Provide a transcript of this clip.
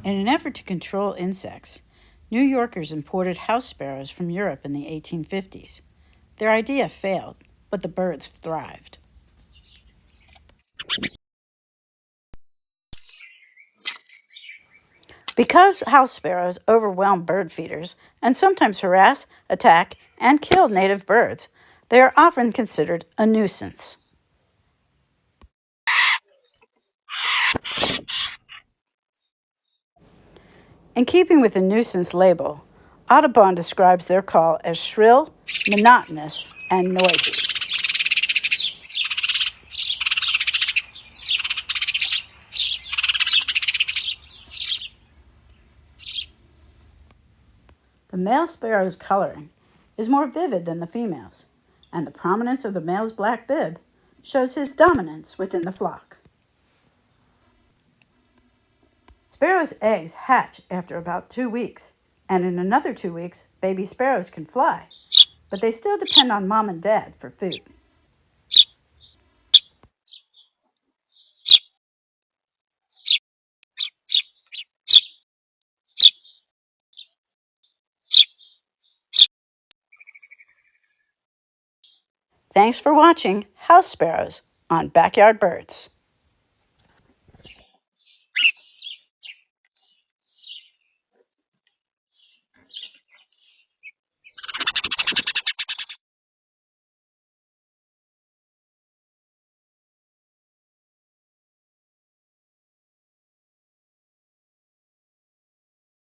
In an effort to control insects, New Yorkers imported house sparrows from Europe in the 1850s. Their idea failed, but the birds thrived. Because house sparrows overwhelm bird feeders and sometimes harass, attack, and kill native birds, they are often considered a nuisance. In keeping with the nuisance label, Audubon describes their call as shrill, monotonous, and noisy. The male sparrow's coloring is more vivid than the female's, and the prominence of the male's black bib shows his dominance within the flock. Sparrows' eggs hatch after about 2 weeks, and in another 2 weeks, baby sparrows can fly, but they still depend on mom and dad for food. Thanks for watching House Sparrows on Backyard Birds.